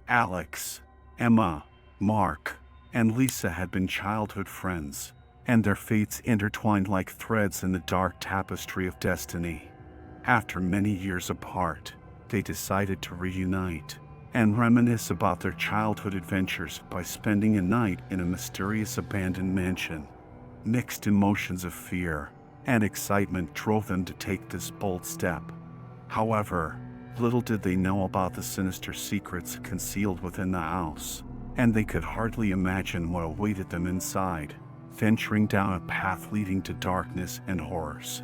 Alex, Emma, Mark, and Lisa had been childhood friends, and their fates intertwined like threads in the dark tapestry of destiny. After many years apart, they decided to reunite and reminisce about their childhood adventures by spending a night in a mysterious abandoned mansion. Mixed emotions of fear and excitement drove them to take this bold step. However, little did they know about the sinister secrets concealed within the house, and they could hardly imagine what awaited them inside, venturing down a path leading to darkness and horrors.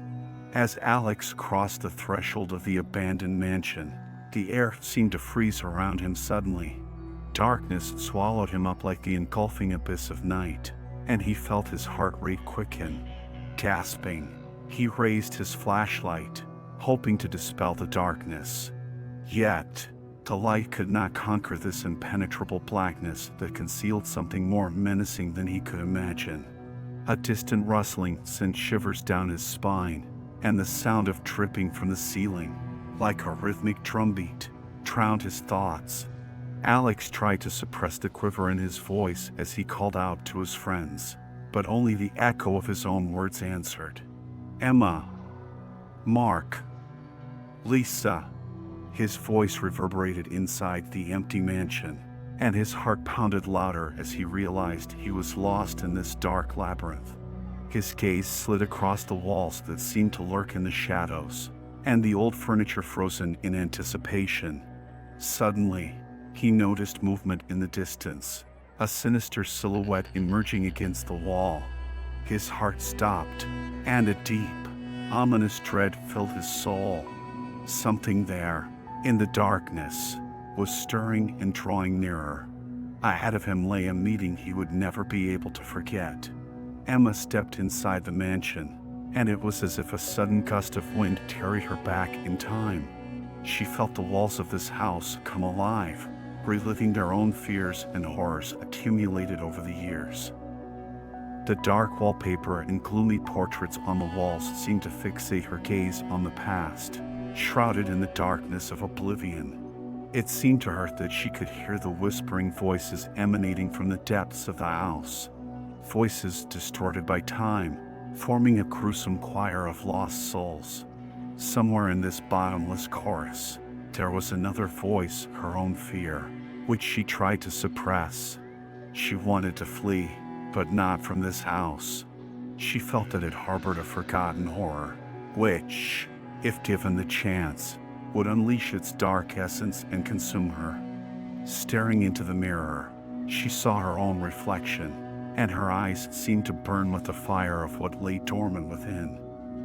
As Alex crossed the threshold of the abandoned mansion, the air seemed to freeze around him suddenly. Darkness swallowed him up like the engulfing abyss of night, and he felt his heart rate quicken. Gasping, he raised his flashlight, hoping to dispel the darkness. Yet, the light could not conquer this impenetrable blackness that concealed something more menacing than he could imagine. A distant rustling sent shivers down his spine, and the sound of dripping from the ceiling, like a rhythmic drumbeat, drowned his thoughts. Alex tried to suppress the quiver in his voice as he called out to his friends, but only the echo of his own words answered. Emma, Mark, Lisa. His voice reverberated inside the empty mansion, and his heart pounded louder as he realized he was lost in this dark labyrinth. His gaze slid across the walls that seemed to lurk in the shadows, and the old furniture frozen in anticipation. Suddenly, he noticed movement in the distance, a sinister silhouette emerging against the wall. His heart stopped, and a deep, ominous dread filled his soul. Something there, in the darkness, was stirring and drawing nearer. Ahead of him lay a meeting he would never be able to forget. Emma stepped inside the mansion, and it was as if a sudden gust of wind carried her back in time. She felt the walls of this house come alive, reliving their own fears and horrors accumulated over the years. The dark wallpaper and gloomy portraits on the walls seemed to fixate her gaze on the past, shrouded in the darkness of oblivion. It seemed to her that she could hear the whispering voices emanating from the depths of the house, voices distorted by time, forming a gruesome choir of lost souls. Somewhere in this bottomless chorus, there was another voice, her own fear, which she tried to suppress. She wanted to flee, but not from this house. She felt that it harbored a forgotten horror, which, if given the chance, would unleash its dark essence and consume her. Staring into the mirror, she saw her own reflection, and her eyes seemed to burn with the fire of what lay dormant within.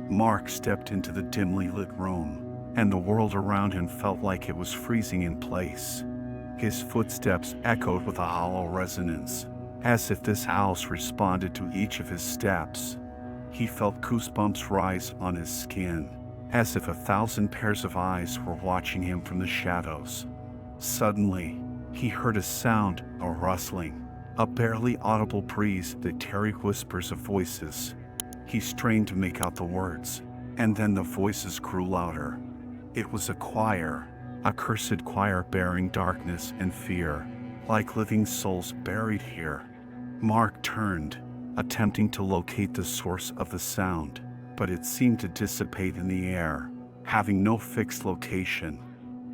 Mark stepped into the dimly lit room, and the world around him felt like it was freezing in place. His footsteps echoed with a hollow resonance, as if this house responded to each of his steps. He felt goosebumps rise on his skin, as if 1,000 pairs of eyes were watching him from the shadows. Suddenly, he heard a sound, a rustling, a barely audible breeze that carried whispers of voices. He strained to make out the words, and then the voices grew louder. It was a choir, a cursed choir bearing darkness and fear, like living souls buried here. Mark turned, attempting to locate the source of the sound, but it seemed to dissipate in the air, having no fixed location.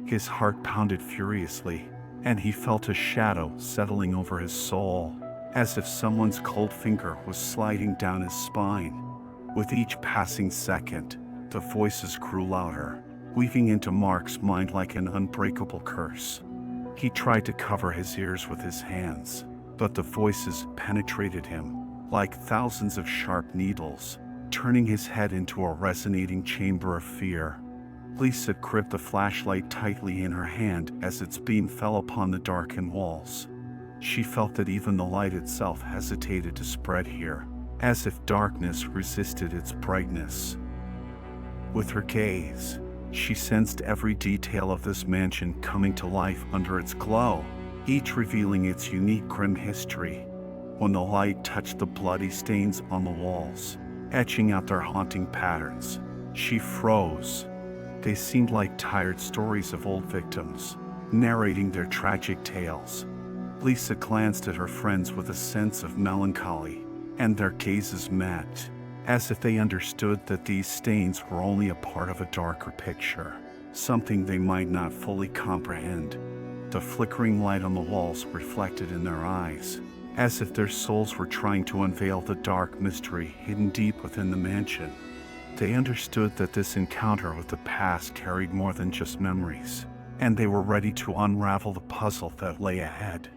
His heart pounded furiously, and he felt a shadow settling over his soul, as if someone's cold finger was sliding down his spine. With each passing second, the voices grew louder, weaving into Mark's mind like an unbreakable curse. He tried to cover his ears with his hands, but the voices penetrated him like thousands of sharp needles, turning his head into a resonating chamber of fear. Lisa gripped the flashlight tightly in her hand as its beam fell upon the darkened walls. She felt that even the light itself hesitated to spread here, as if darkness resisted its brightness. With her gaze, she sensed every detail of this mansion coming to life under its glow, each revealing its unique grim history. When the light touched the bloody stains on the walls, etching out their haunting patterns, she froze. They seemed like tired stories of old victims, narrating their tragic tales. Lisa glanced at her friends with a sense of melancholy, and their gazes met, as if they understood that these stains were only a part of a darker picture, something they might not fully comprehend. The flickering light on the walls reflected in their eyes, as if their souls were trying to unveil the dark mystery hidden deep within the mansion. They understood that this encounter with the past carried more than just memories, and they were ready to unravel the puzzle that lay ahead.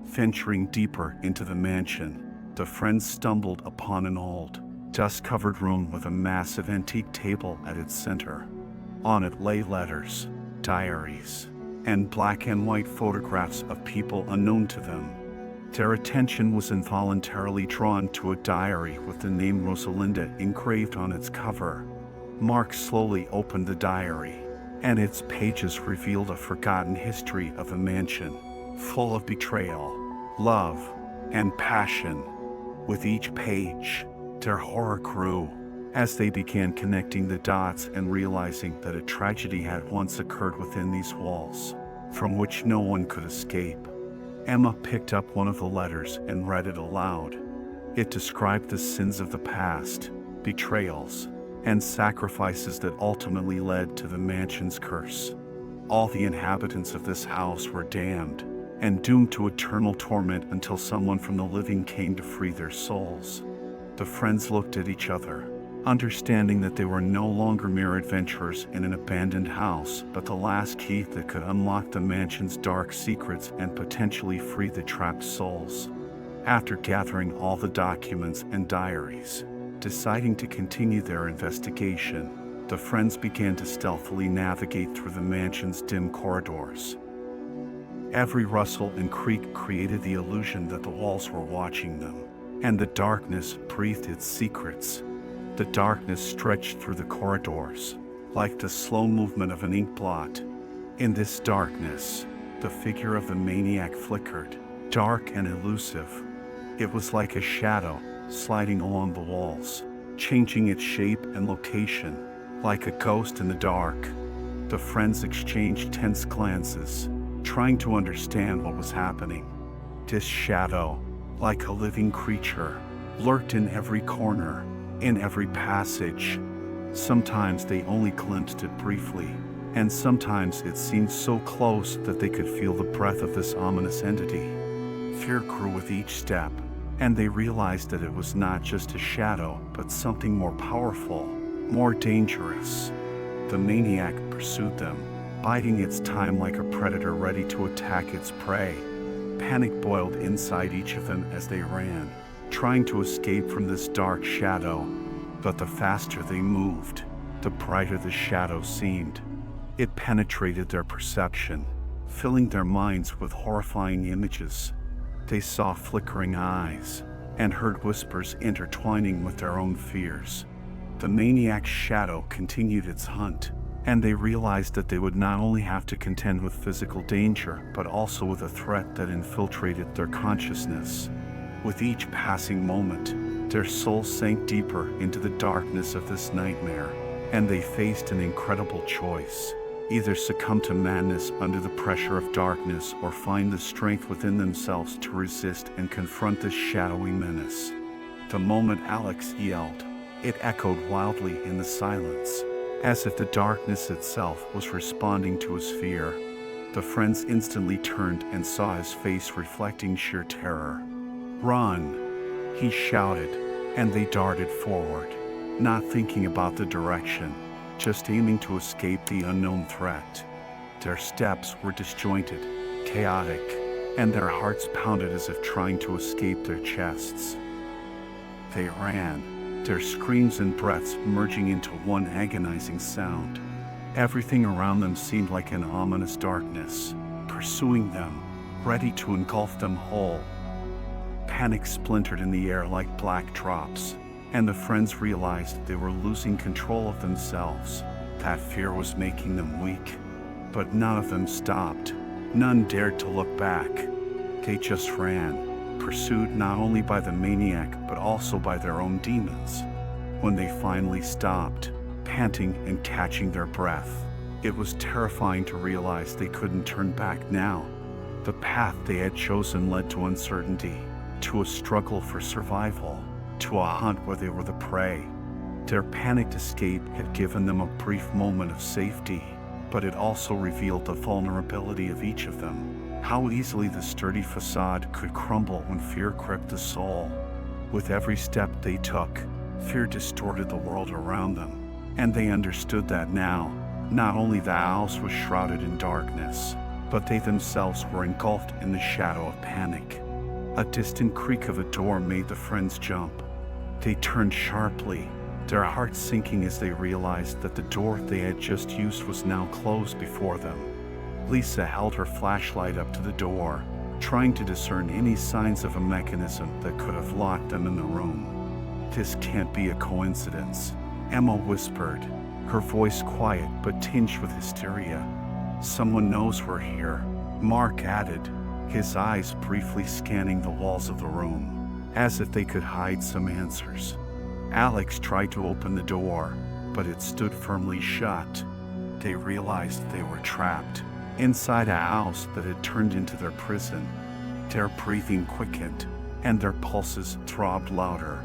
Venturing deeper into the mansion, the friends stumbled upon an old, dust-covered room with a massive antique table at its center. On it lay letters, diaries, and black and white photographs of people unknown to them. Their attention was involuntarily drawn to a diary with the name Rosalinda engraved on its cover. Mark slowly opened the diary, and its pages revealed a forgotten history of a mansion, full of betrayal, love, and passion. With each page, their horror grew, as they began connecting the dots and realizing that a tragedy had once occurred within these walls, from which no one could escape. Emma picked up one of the letters and read it aloud. It described the sins of the past, betrayals, and sacrifices that ultimately led to the mansion's curse. All the inhabitants of this house were damned and doomed to eternal torment until someone from the living came to free their souls. The friends looked at each other, understanding that they were no longer mere adventurers in an abandoned house, but the last key that could unlock the mansion's dark secrets and potentially free the trapped souls. After gathering all the documents and diaries, deciding to continue their investigation, the friends began to stealthily navigate through the mansion's dim corridors. Every rustle and creak created the illusion that the walls were watching them, and the darkness breathed its secrets. The darkness stretched through the corridors, like the slow movement of an ink blot. In this darkness, the figure of the maniac flickered, dark and elusive. It was like a shadow, sliding along the walls, changing its shape and location, like a ghost in the dark. The friends exchanged tense glances, trying to understand what was happening. This shadow, like a living creature, lurked in every corner, in every passage. Sometimes they only glimpsed it briefly, and sometimes it seemed so close that they could feel the breath of this ominous entity. Fear grew with each step, and they realized that it was not just a shadow, but something more powerful, more dangerous. The maniac pursued them, biding its time like a predator ready to attack its prey. Panic boiled inside each of them as they ran, trying to escape from this dark shadow. But the faster they moved, the brighter the shadow seemed. It penetrated their perception, filling their minds with horrifying images. They saw flickering eyes and heard whispers intertwining with their own fears. The maniac's shadow continued its hunt, and they realized that they would not only have to contend with physical danger, but also with a threat that infiltrated their consciousness. With each passing moment, their souls sank deeper into the darkness of this nightmare, and they faced an incredible choice: either succumb to madness under the pressure of darkness or find the strength within themselves to resist and confront this shadowy menace. The moment Alex yelled, it echoed wildly in the silence, as if the darkness itself was responding to his fear. The friends instantly turned and saw his face reflecting sheer terror. "Run!" he shouted, and they darted forward, not thinking about the direction, just aiming to escape the unknown threat. Their steps were disjointed, chaotic, and their hearts pounded as if trying to escape their chests. They ran, their screams and breaths merging into one agonizing sound. Everything around them seemed like an ominous darkness, pursuing them, ready to engulf them whole. Panic splintered in the air like black drops, and the friends realized they were losing control of themselves. That fear was making them weak. But none of them stopped. None dared to look back. They just ran, pursued not only by the maniac, but also by their own demons. When they finally stopped, panting and catching their breath, It was terrifying to realize they couldn't turn back now. The path they had chosen led to uncertainty, to a struggle for survival, to a hunt where they were the prey. Their panicked escape had given them a brief moment of safety, but it also revealed the vulnerability of each of them, how easily the sturdy facade could crumble when fear gripped the soul. With every step they took, fear distorted the world around them, and they understood that now. Not only the house was shrouded in darkness, but they themselves were engulfed in the shadow of panic. A distant creak of a door made the friends jump. They turned sharply, their hearts sinking as they realized that the door they had just used was now closed before them. Lisa held her flashlight up to the door, trying to discern any signs of a mechanism that could have locked them in the room. "This can't be a coincidence," Emma whispered, her voice quiet but tinged with hysteria. "Someone knows we're here," Mark added, his eyes briefly scanning the walls of the room, as if they could hide some answers. Alex tried to open the door, but it stood firmly shut. They realized they were trapped inside a house that had turned into their prison. Their breathing quickened, and their pulses throbbed louder.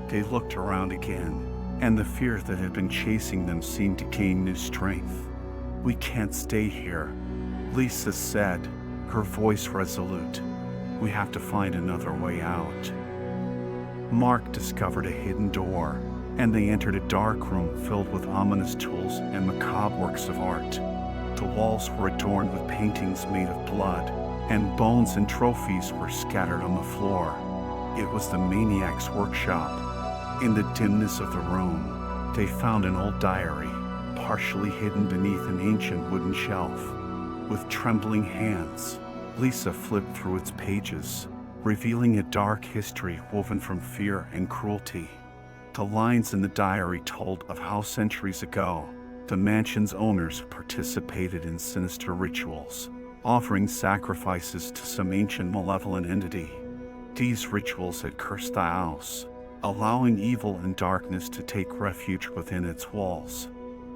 They looked around again, and the fear that had been chasing them seemed to gain new strength. "We can't stay here," Lisa said, her voice resolute. "We have to find another way out." Mark discovered a hidden door, and they entered a dark room filled with ominous tools and macabre works of art. The walls were adorned with paintings made of blood, and bones and trophies were scattered on the floor. It was the maniac's workshop. In the dimness of the room, they found an old diary, partially hidden beneath an ancient wooden shelf. With trembling hands, Lisa flipped through its pages, revealing a dark history woven from fear and cruelty. The lines in the diary told of how centuries ago, the mansion's owners participated in sinister rituals, offering sacrifices to some ancient malevolent entity. These rituals had cursed the house, allowing evil and darkness to take refuge within its walls.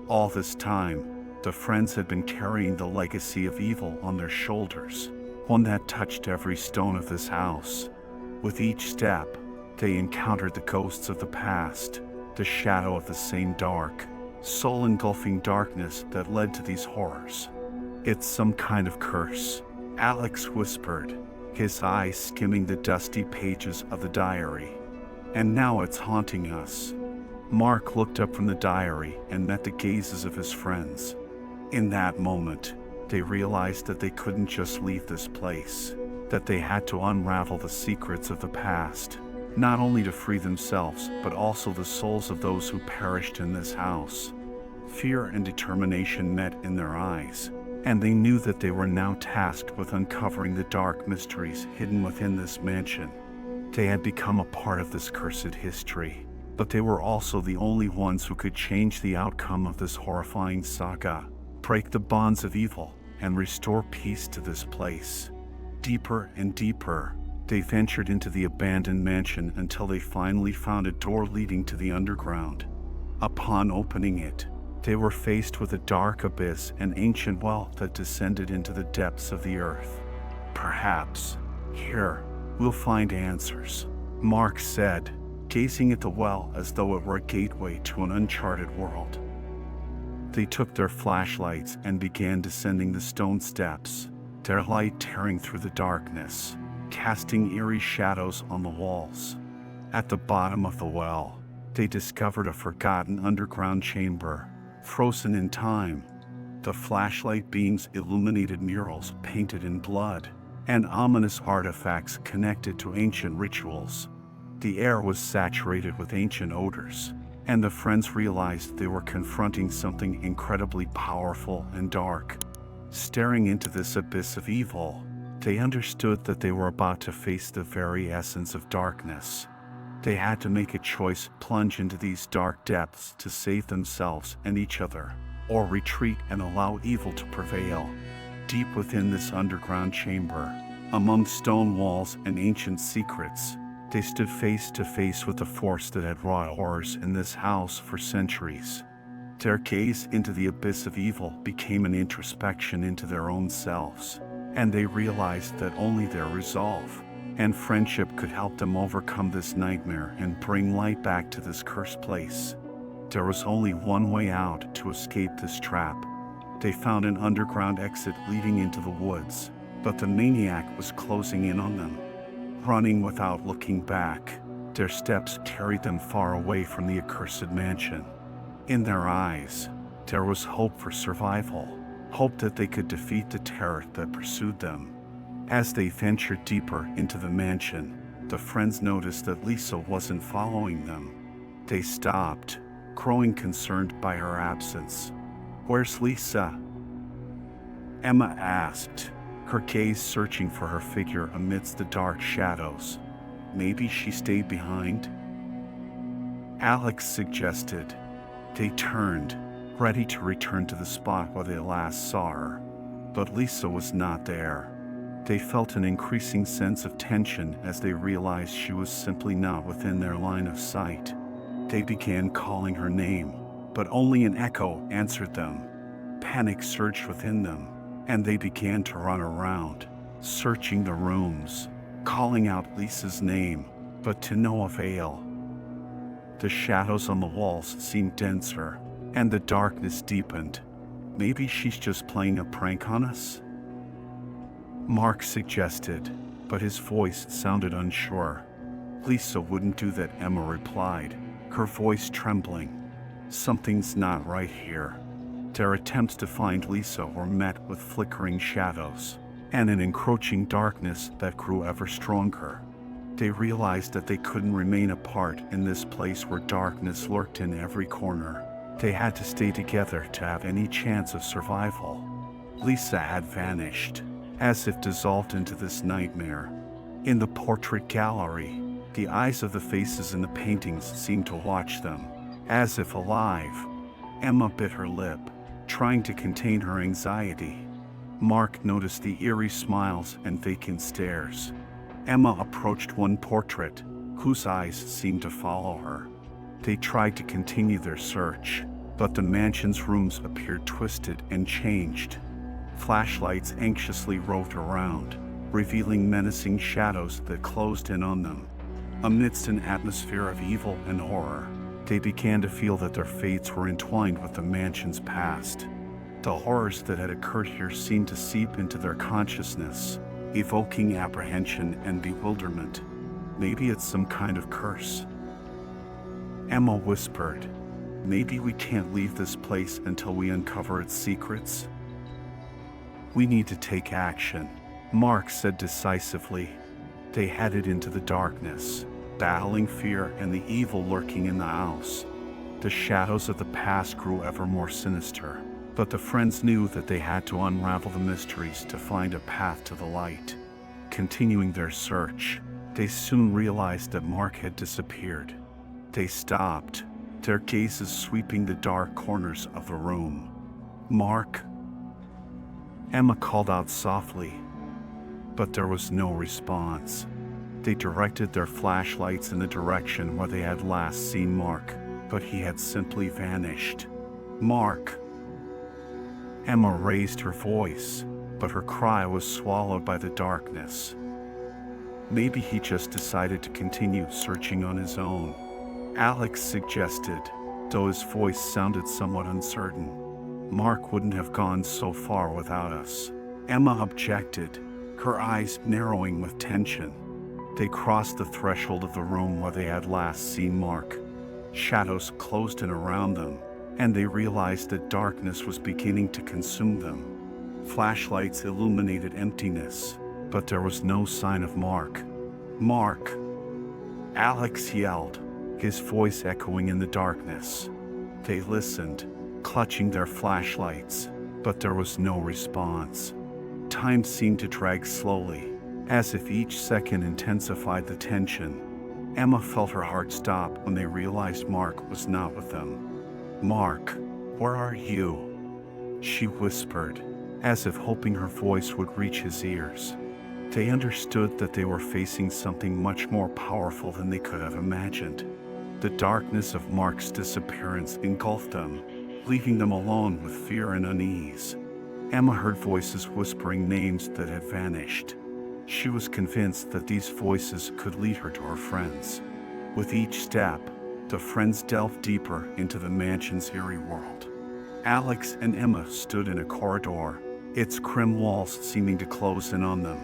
All this time, the friends had been carrying the legacy of evil on their shoulders, one that touched every stone of this house. With each step, they encountered the ghosts of the past, the shadow of the same dark, soul-engulfing darkness that led to these horrors. "It's some kind of curse," Alex whispered, his eyes skimming the dusty pages of the diary. "And now it's haunting us." Mark looked up from the diary and met the gazes of his friends. In that moment, they realized that they couldn't just leave this place, that they had to unravel the secrets of the past, not only to free themselves, but also the souls of those who perished in this house. Fear and determination met in their eyes, and they knew that they were now tasked with uncovering the dark mysteries hidden within this mansion. They had become a part of this cursed history, but they were also the only ones who could change the outcome of this horrifying saga, break the bonds of evil, and restore peace to this place. Deeper and deeper, they ventured into the abandoned mansion until they finally found a door leading to the underground. Upon opening it, they were faced with a dark abyss and ancient well that descended into the depths of the earth. "Perhaps, here, we'll find answers," Mark said, gazing at the well as though it were a gateway to an uncharted world. They took their flashlights and began descending the stone steps, their light tearing through the darkness, casting eerie shadows on the walls. At the bottom of the well, they discovered a forgotten underground chamber, frozen in time. The flashlight beams illuminated murals painted in blood, and ominous artifacts connected to ancient rituals. The air was saturated with ancient odors, and the friends realized they were confronting something incredibly powerful and dark. Staring into this abyss of evil, they understood that they were about to face the very essence of darkness. They had to make a choice: plunge into these dark depths to save themselves and each other, or retreat and allow evil to prevail. Deep within this underground chamber, among stone walls and ancient secrets, they stood face to face with the force that had wrought horrors in this house for centuries. Their gaze into the abyss of evil became an introspection into their own selves, and they realized that only their resolve and friendship could help them overcome this nightmare and bring light back to this cursed place. There was only one way out to escape this trap. They found an underground exit leading into the woods, but the maniac was closing in on them. Running without looking back, their steps carried them far away from the accursed mansion. In their eyes, there was hope for survival, hope that they could defeat the terror that pursued them. As they ventured deeper into the mansion, the friends noticed that Lisa wasn't following them. They stopped, growing concerned by her absence. "Where's Lisa?" Emma asked, her gaze searching for her figure amidst the dark shadows. "Maybe she stayed behind?" Alex suggested. They turned, ready to return to the spot where they last saw her, but Lisa was not there. They felt an increasing sense of tension as they realized she was simply not within their line of sight. They began calling her name, but only an echo answered them. Panic surged within them, and they began to run around, searching the rooms, calling out Lisa's name, but to no avail. The shadows on the walls seemed denser, and the darkness deepened. "Maybe she's just playing a prank on us?" Mark suggested, but his voice sounded unsure. "Lisa wouldn't do that," Emma replied, her voice trembling. "Something's not right here." Their attempts to find Lisa were met with flickering shadows and an encroaching darkness that grew ever stronger. They realized that they couldn't remain apart in this place where darkness lurked in every corner. They had to stay together to have any chance of survival. Lisa had vanished, as if dissolved into this nightmare. In the portrait gallery, the eyes of the faces in the paintings seemed to watch them, as if alive. Emma bit her lip, trying to contain her anxiety. Mark noticed the eerie smiles and vacant stares. Emma approached one portrait, whose eyes seemed to follow her. They tried to continue their search, but the mansion's rooms appeared twisted and changed. Flashlights anxiously roved around, revealing menacing shadows that closed in on them. Amidst an atmosphere of evil and horror, they began to feel that their fates were entwined with the mansion's past. The horrors that had occurred here seemed to seep into their consciousness, evoking apprehension and bewilderment. "Maybe it's some kind of curse," Emma whispered. "Maybe we can't leave this place until we uncover its secrets." "We need to take action," Mark said decisively. They headed into the darkness, battling fear and the evil lurking in the house. The shadows of the past grew ever more sinister, but the friends knew that they had to unravel the mysteries to find a path to the light. Continuing their search, they soon realized that Mark had disappeared. They stopped, their gazes sweeping the dark corners of the room. "Mark?" Emma called out softly, but there was no response. They directed their flashlights in the direction where they had last seen Mark, but he had simply vanished. "Mark!" Emma raised her voice, but her cry was swallowed by the darkness. Maybe he just decided to continue searching on his own, Alex suggested, though his voice sounded somewhat uncertain. "Mark wouldn't have gone so far without us," Emma objected, her eyes narrowing with tension. They crossed the threshold of the room where they had last seen Mark. Shadows closed in around them, and they realized that darkness was beginning to consume them. Flashlights illuminated emptiness, but there was no sign of Mark. "Mark!" Alex yelled, his voice echoing in the darkness. They listened, clutching their flashlights, but there was no response. Time seemed to drag slowly, as if each second intensified the tension. Emma felt her heart stop when they realized Mark was not with them. "Mark, where are you?" she whispered, as if hoping her voice would reach his ears. They understood that they were facing something much more powerful than they could have imagined. The darkness of Mark's disappearance engulfed them, leaving them alone with fear and unease. Emma heard voices whispering names that had vanished. She was convinced that these voices could lead her to her friends. With each step, the friends delved deeper into the mansion's eerie world. Alex and Emma stood in a corridor, its grim walls seeming to close in on them.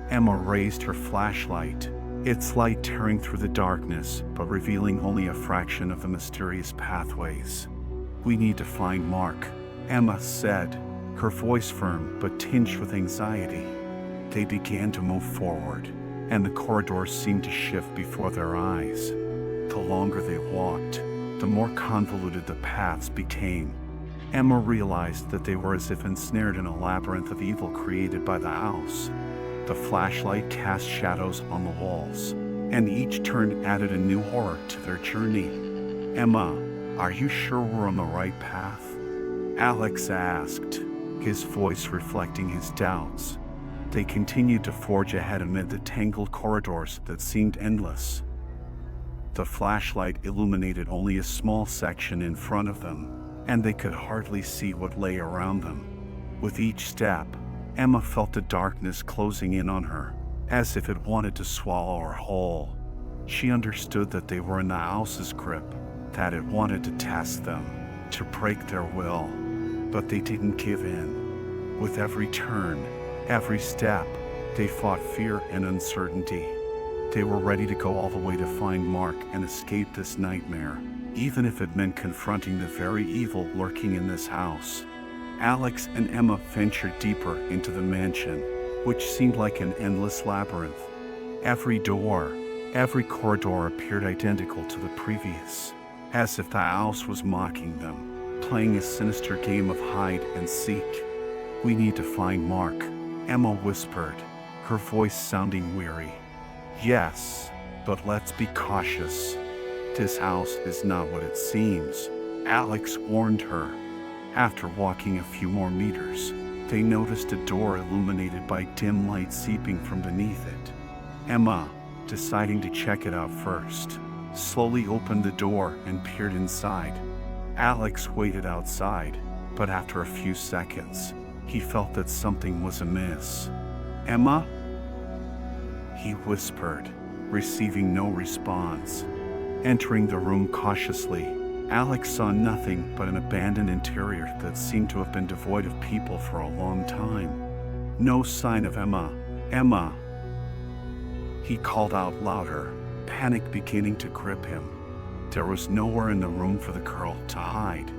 Emma raised her flashlight, its light tearing through the darkness but revealing only a fraction of the mysterious pathways. "We need to find Mark," Emma said, her voice firm but tinged with anxiety. They began to move forward, and the corridors seemed to shift before their eyes. The longer they walked, the more convoluted the paths became. Emma realized that they were as if ensnared in a labyrinth of evil created by the house. The flashlight cast shadows on the walls, and each turn added a new horror to their journey. "Emma, are you sure we're on the right path?" Alex asked, his voice reflecting his doubts. They continued to forge ahead amid the tangled corridors that seemed endless. The flashlight illuminated only a small section in front of them, and they could hardly see what lay around them. With each step, Emma felt the darkness closing in on her, as if it wanted to swallow her whole. She understood that they were in the house's grip, that it wanted to test them, to break their will, but they didn't give in. With every turn, every step, they fought fear and uncertainty. They were ready to go all the way to find Mark and escape this nightmare, even if it meant confronting the very evil lurking in this house. Alex and Emma ventured deeper into the mansion, which seemed like an endless labyrinth. Every door, every corridor appeared identical to the previous, as if the house was mocking them, playing a sinister game of hide and seek. "We need to find Mark," Emma whispered, her voice sounding weary. "Yes, but let's be cautious. This house is not what it seems," Alex warned her. After walking a few more meters, they noticed a door illuminated by dim light seeping from beneath it. Emma, deciding to check it out first, slowly opened the door and peered inside. Alex waited outside, but after a few seconds, he felt that something was amiss. "Emma?" he whispered, receiving no response. Entering the room cautiously, Alex saw nothing but an abandoned interior that seemed to have been devoid of people for a long time. No sign of Emma. "Emma!" he called out louder, panic beginning to grip him. There was nowhere in the room for the girl to hide.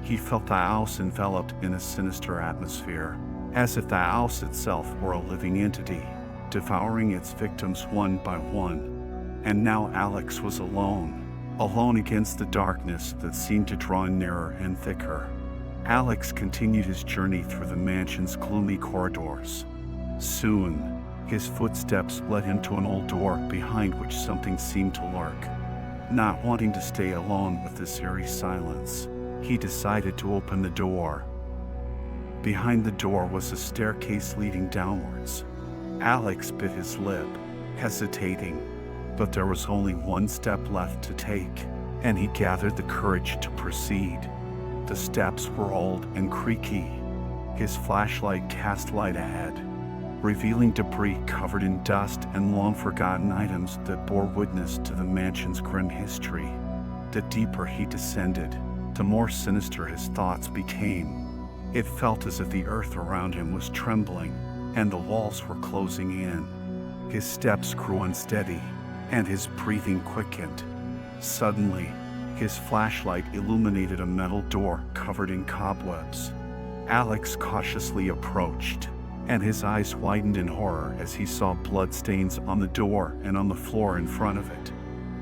He felt the house enveloped in a sinister atmosphere, as if the house itself were a living entity, devouring its victims one by one. And now Alex was alone against the darkness that seemed to draw nearer and thicker. Alex continued his journey through the mansion's gloomy corridors. Soon, his footsteps led him to an old door behind which something seemed to lurk. Not wanting to stay alone with this eerie silence, he decided to open the door. Behind the door was a staircase leading downwards. Alex bit his lip, hesitating, but there was only one step left to take, and he gathered the courage to proceed. The steps were old and creaky. His flashlight cast light ahead, revealing debris covered in dust and long-forgotten items that bore witness to the mansion's grim history. The deeper he descended, the more sinister his thoughts became. It felt as if the earth around him was trembling, and the walls were closing in. His steps grew unsteady, and his breathing quickened. Suddenly, his flashlight illuminated a metal door covered in cobwebs. Alex cautiously approached, and his eyes widened in horror as he saw bloodstains on the door and on the floor in front of it.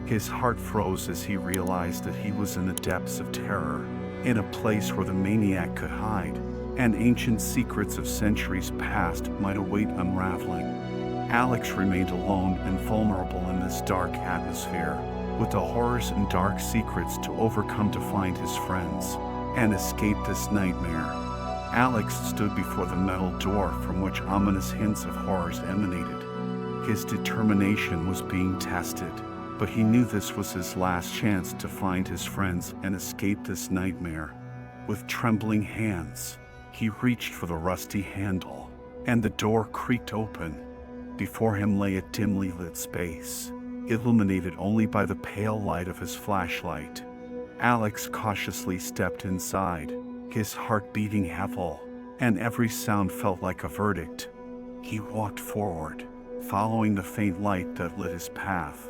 His heart froze as he realized that he was in the depths of terror, in a place where the maniac could hide, and ancient secrets of centuries past might await unraveling. Alex remained alone and vulnerable in this dark atmosphere, with the horrors and dark secrets to overcome to find his friends and escape this nightmare. Alex stood before the metal door from which ominous hints of horrors emanated. His determination was being tested, but he knew this was his last chance to find his friends and escape this nightmare. With trembling hands, he reached for the rusty handle, and the door creaked open. Before him lay a dimly lit space, illuminated only by the pale light of his flashlight. Alex cautiously stepped inside, his heart beating heavily, and every sound felt like a verdict. He walked forward, following the faint light that lit his path.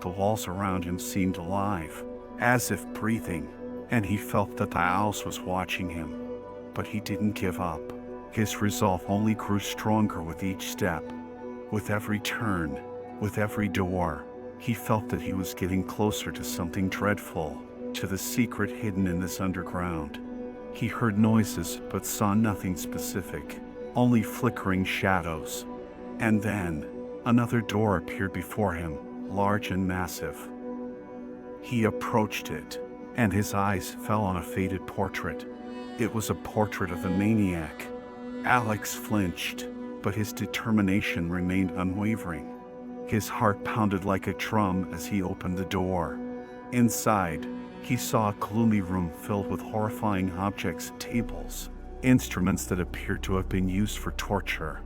The walls around him seemed alive, as if breathing, and he felt that the house was watching him. But he didn't give up. His resolve only grew stronger with each step. With every turn, with every door, he felt that he was getting closer to something dreadful, to the secret hidden in this underground. He heard noises but saw nothing specific, only flickering shadows. And then, another door appeared before him, large and massive. He approached it, and his eyes fell on a faded portrait. It was a portrait of a maniac. Alex flinched, but his determination remained unwavering. His heart pounded like a drum as he opened the door. Inside, he saw a gloomy room filled with horrifying objects, tables, instruments that appeared to have been used for torture.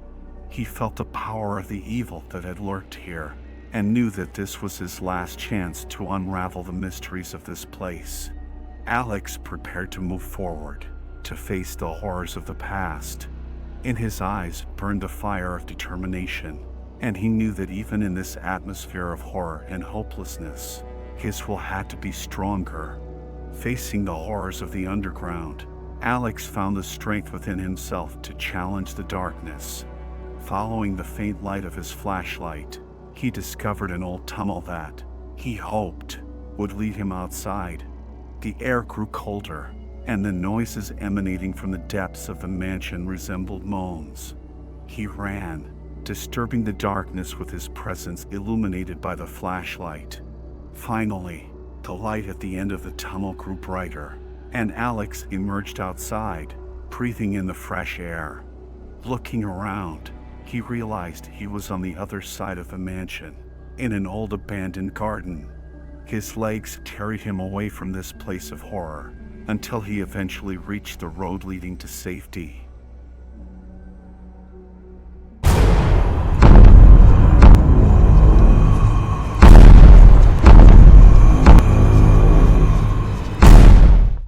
He felt the power of the evil that had lurked here, and knew that this was his last chance to unravel the mysteries of this place. Alex prepared to move forward, to face the horrors of the past. In his eyes burned the fire of determination, and he knew that even in this atmosphere of horror and hopelessness, his will had to be stronger. Facing the horrors of the underground, Alex found the strength within himself to challenge the darkness. Following the faint light of his flashlight, he discovered an old tunnel that, he hoped, would lead him outside. The air grew colder, and the noises emanating from the depths of the mansion resembled moans. He ran, disturbing the darkness with his presence illuminated by the flashlight. Finally, the light at the end of the tunnel grew brighter, and Alex emerged outside, breathing in the fresh air. Looking around, he realized he was on the other side of the mansion, in an old abandoned garden. His legs carried him away from this place of horror, until he eventually reached the road leading to safety.